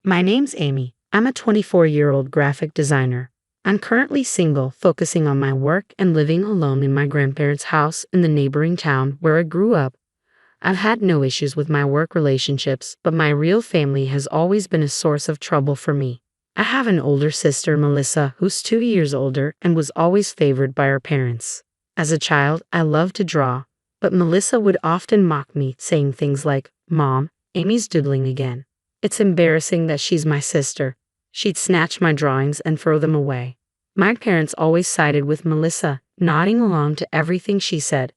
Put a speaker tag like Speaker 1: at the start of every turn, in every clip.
Speaker 1: My name's Amy. I'm a 24-year-old graphic designer. I'm currently single, focusing on my work and living alone in my grandparents' house in the neighboring town where I grew up. I've had no issues with my work relationships, but my real family has always been a source of trouble for me. I have an older sister, Melissa, who's 2 years older and was always favored by her parents. As a child, I loved to draw, but Melissa would often mock me, saying things like, "Mom, Amy's doodling again. It's embarrassing that she's my sister." She'd snatch my drawings and throw them away. My parents always sided with Melissa, nodding along to everything she said.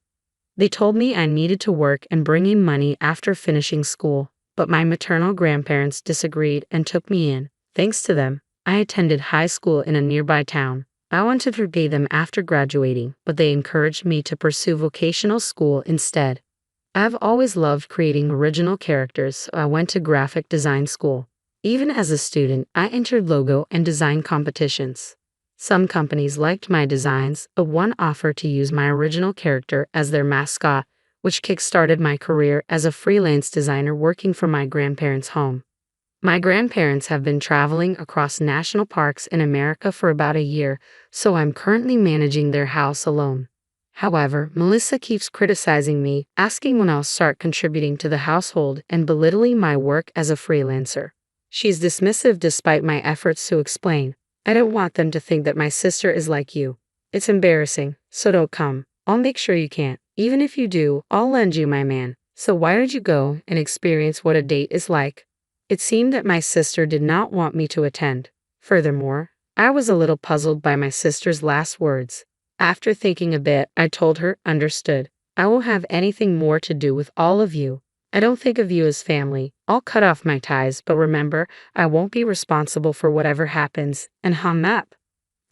Speaker 1: They told me I needed to work and bring in money after finishing school, but my maternal grandparents disagreed and took me in. Thanks to them, I attended high school in a nearby town. I wanted to repay them after graduating, but they encouraged me to pursue vocational school instead. I've always loved creating original characters, so I went to graphic design school. Even as a student, I entered logo and design competitions. Some companies liked my designs, but one offered to use my original character as their mascot, which kick-started my career as a freelance designer working from my grandparents' home. My grandparents have been traveling across national parks in America for about a year, so I'm currently managing their house alone. However, Melissa keeps criticizing me, asking when I'll start contributing to the household and belittling my work as a freelancer. She's dismissive despite my efforts to explain. I don't want them to think that my sister is like you. It's embarrassing, so don't come. I'll make sure you can't. Even if you do, I'll lend you my man. So why don't you go and experience what a date is like? It seemed that my sister did not want me to attend. Furthermore, I was a little puzzled by my sister's last words. After thinking a bit, I told her, "Understood. I won't have anything more to do with all of you. I don't think of you as family. I'll cut off my ties, but remember, I won't be responsible for whatever happens," and hung up.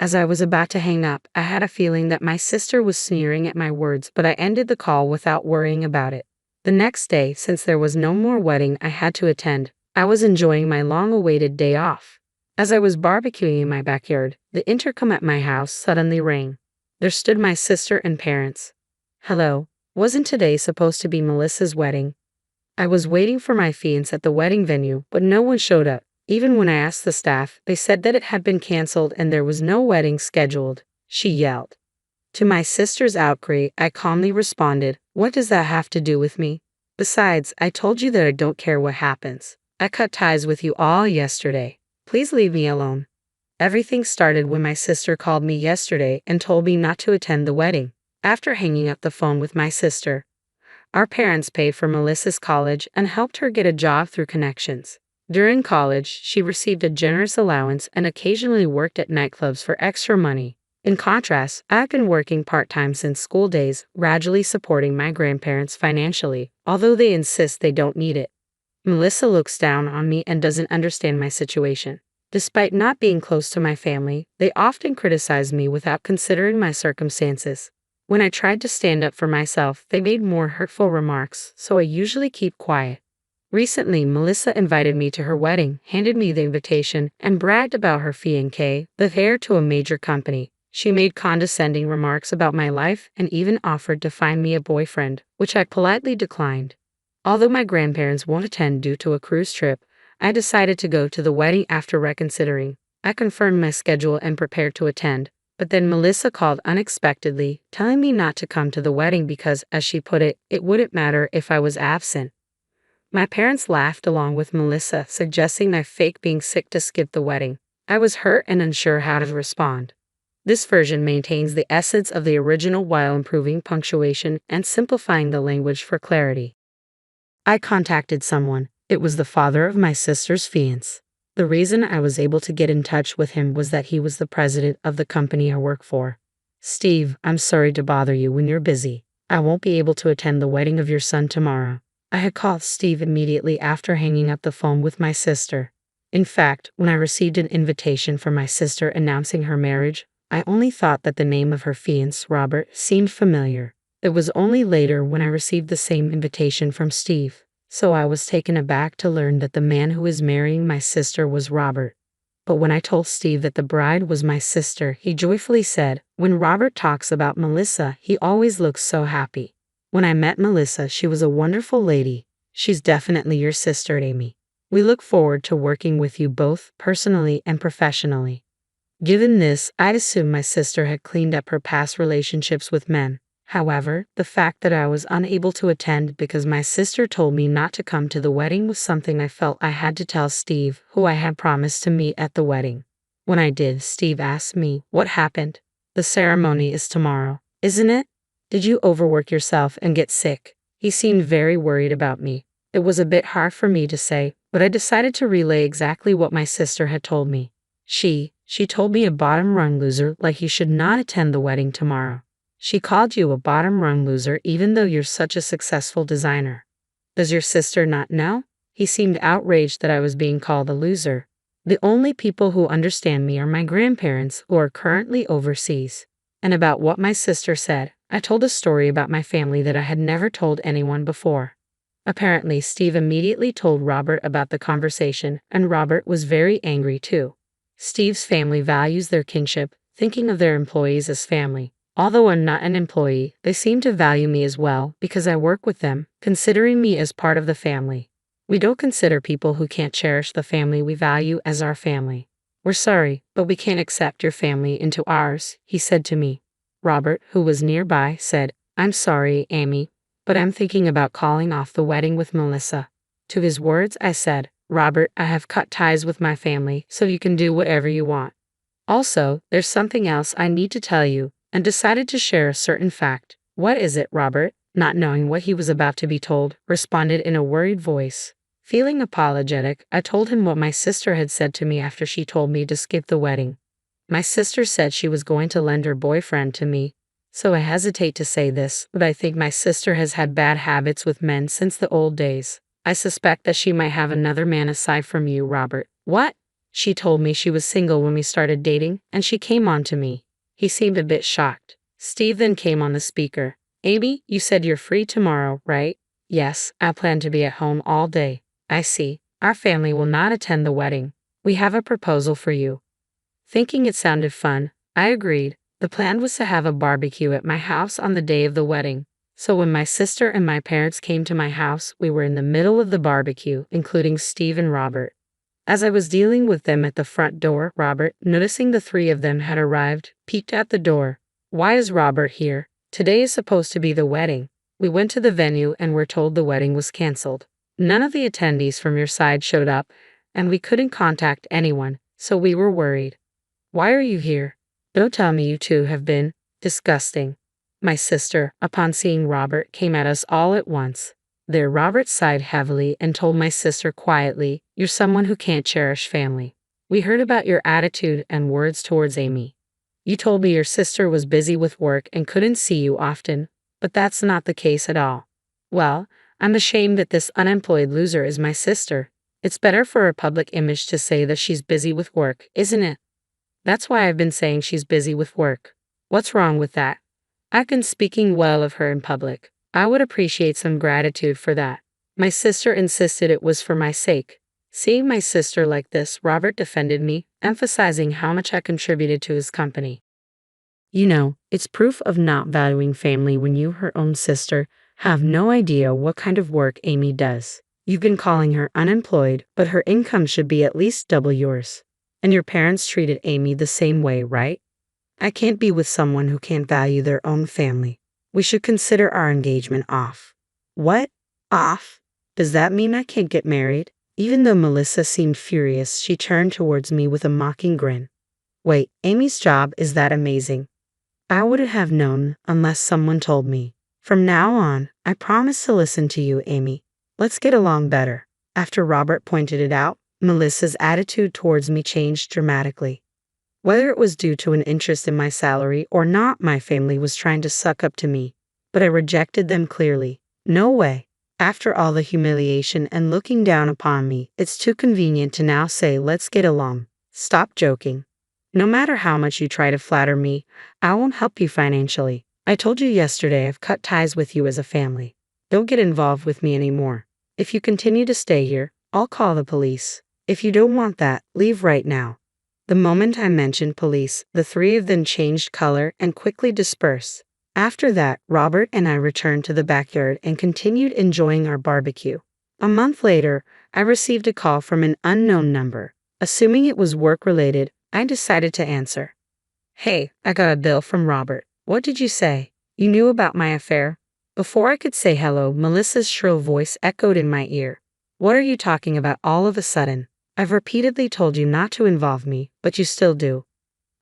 Speaker 1: As I was about to hang up, I had a feeling that my sister was sneering at my words, but I ended the call without worrying about it. The next day, since there was no more wedding I had to attend, I was enjoying my long-awaited day off. As I was barbecuing in my backyard, the intercom at my house suddenly rang. There stood my sister and parents. "Hello, wasn't today supposed to be Melissa's wedding?" I was waiting for my fiance at the wedding venue, but no one showed up. Even when I asked the staff, they said that it had been canceled and there was no wedding scheduled, she yelled. To my sister's outcry, I calmly responded, "What does that have to do with me? Besides, I told you that I don't care what happens. I cut ties with you all yesterday. Please leave me alone." Everything started when my sister called me yesterday and told me not to attend the wedding. After hanging up the phone with my sister, our parents paid for Melissa's college and helped her get a job through connections. During college, she received a generous allowance and occasionally worked at nightclubs for extra money. In contrast, I've been working part-time since school days, gradually supporting my grandparents financially, although they insist they don't need it. Melissa looks down on me and doesn't understand my situation. Despite not being close to my family, they often criticize me without considering my circumstances. When I tried to stand up for myself, they made more hurtful remarks, so I usually keep quiet. Recently, Melissa invited me to her wedding, handed me the invitation, and bragged about her fiance, the heir to a major company. She made condescending remarks about my life and even offered to find me a boyfriend, which I politely declined. Although my grandparents won't attend due to a cruise trip, I decided to go to the wedding after reconsidering. I confirmed my schedule and prepared to attend, but then Melissa called unexpectedly, telling me not to come to the wedding because, as she put it, it wouldn't matter if I was absent. My parents laughed along with Melissa, suggesting I faked being sick to skip the wedding. I was hurt and unsure how to respond. This version maintains the essence of the original while improving punctuation and simplifying the language for clarity. I contacted someone. It was the father of my sister's fiance. The reason I was able to get in touch with him was that he was the president of the company I work for. "Steve, I'm sorry to bother you when you're busy. I won't be able to attend the wedding of your son tomorrow." I had called Steve immediately after hanging up the phone with my sister. In fact, when I received an invitation from my sister announcing her marriage, I only thought that the name of her fiance, Robert, seemed familiar. It was only later when I received the same invitation from Steve. So I was taken aback to learn that the man who was marrying my sister was Robert. But when I told Steve that the bride was my sister, he joyfully said, "When Robert talks about Melissa, he always looks so happy." When I met Melissa, she was a wonderful lady. "She's definitely your sister, Amy." We look forward to working with you both personally and professionally. Given this, I'd assume my sister had cleaned up her past relationships with men. However, the fact that I was unable to attend because my sister told me not to come to the wedding was something I felt I had to tell Steve, who I had promised to meet at the wedding. When I did, Steve asked me, "What happened? The ceremony is tomorrow, isn't it? Did you overwork yourself and get sick?" He seemed very worried about me. It was a bit hard for me to say, but I decided to relay exactly what my sister had told me. She told me a bottom-rung loser like he should not attend the wedding tomorrow. She called you a bottom-rung loser even though you're such a successful designer. Does your sister not know? He seemed outraged that I was being called a loser. The only people who understand me are my grandparents, who are currently overseas. And about what my sister said, I told a story about my family that I had never told anyone before. Apparently, Steve immediately told Robert about the conversation, and Robert was very angry too. Steve's family values their kinship, thinking of their employees as family. Although I'm not an employee, they seem to value me as well because I work with them, considering me as part of the family. We don't consider people who can't cherish the family we value as our family. We're sorry, but we can't accept your family into ours, he said to me. Robert, who was nearby, said, "I'm sorry, Amy, but I'm thinking about calling off the wedding with Melissa." To his words, I said, "Robert, I have cut ties with my family, so you can do whatever you want. Also, there's something else I need to tell you," and decided to share a certain fact. "What is it?" Robert, not knowing what he was about to be told, responded in a worried voice. Feeling apologetic, I told him what my sister had said to me after she told me to skip the wedding. My sister said she was going to lend her boyfriend to me, so I hesitate to say this, but I think my sister has had bad habits with men since the old days. I suspect that she might have another man aside from you, Robert. What? She told me she was single when we started dating, and she came on to me. He seemed a bit shocked. Steve then came on the speaker. "Amy, you said you're free tomorrow, right?" "Yes, I plan to be at home all day." "I see. Our family will not attend the wedding. We have a proposal for you." Thinking it sounded fun, I agreed. The plan was to have a barbecue at my house on the day of the wedding. So when my sister and my parents came to my house, we were in the middle of the barbecue, including Steve and Robert. As I was dealing with them at the front door, Robert, noticing the three of them had arrived, peeked at the door. "Why is Robert here? Today is supposed to be the wedding." We went to the venue and were told the wedding was canceled. None of the attendees from your side showed up, and we couldn't contact anyone, so we were worried. "Why are you here? Don't tell me you two have been disgusting." My sister, upon seeing Robert, came at us all at once. There Robert sighed heavily and told my sister quietly, "You're someone who can't cherish family. We heard about your attitude and words towards Amy. You told me your sister was busy with work and couldn't see you often, but that's not the case at all." "Well, I'm ashamed that this unemployed loser is my sister. It's better for her public image to say that she's busy with work, isn't it?" "That's why I've been saying she's busy with work. What's wrong with that? I've been speaking well of her in public. I would appreciate some gratitude for that." My sister insisted it was for my sake. Seeing my sister like this, Robert defended me, emphasizing how much I contributed to his company. "You know, it's proof of not valuing family when you, her own sister, have no idea what kind of work Amy does. You've been calling her unemployed, but her income should be at least double yours. And your parents treated Amy the same way, right? I can't be with someone who can't value their own family. We should consider our engagement off." "What? Off? Does that mean I can't get married?" Even though Melissa seemed furious, she turned towards me with a mocking grin. "Wait, Amy's job is that amazing? I wouldn't have known unless someone told me. From now on, I promise to listen to you, Amy. Let's get along better." After Robert pointed it out, Melissa's attitude towards me changed dramatically. Whether it was due to an interest in my salary or not, my family was trying to suck up to me, but I rejected them clearly. No way. After all the humiliation and looking down upon me, it's too convenient to now say let's get along. Stop joking. No matter how much you try to flatter me, I won't help you financially. I told you yesterday I've cut ties with you as a family. Don't get involved with me anymore. If you continue to stay here, I'll call the police. If you don't want that, leave right now." The moment I mentioned police, the three of them changed color and quickly dispersed. After that, Robert and I returned to the backyard and continued enjoying our barbecue. A month later, I received a call from an unknown number. Assuming it was work-related, I decided to answer. "Hey, I got a bill from Robert. What did you say? You knew about my affair?" Before I could say hello, Melissa's shrill voice echoed in my ear. "What are you talking about all of a sudden? I've repeatedly told you not to involve me, but you still do.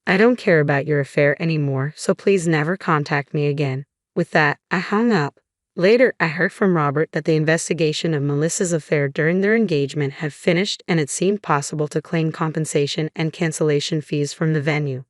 Speaker 1: I don't care about your affair anymore, so please never contact me again." With that, I hung up. Later, I heard from Robert that the investigation of Melissa's affair during their engagement had finished and it seemed possible to claim compensation and cancellation fees from the venue.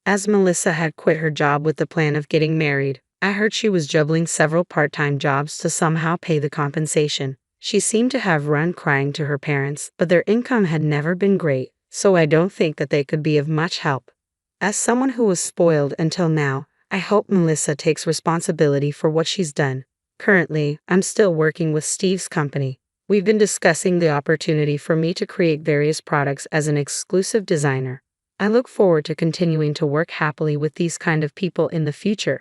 Speaker 1: As Melissa had quit her job with the plan of getting married, I heard she was juggling several part-time jobs to somehow pay the compensation. She seemed to have run crying to her parents, but their income had never been great, so I don't think that they could be of much help. As someone who was spoiled until now, I hope Melissa takes responsibility for what she's done. Currently, I'm still working with Steve's company. We've been discussing the opportunity for me to create various products as an exclusive designer. I look forward to continuing to work happily with these kind of people in the future.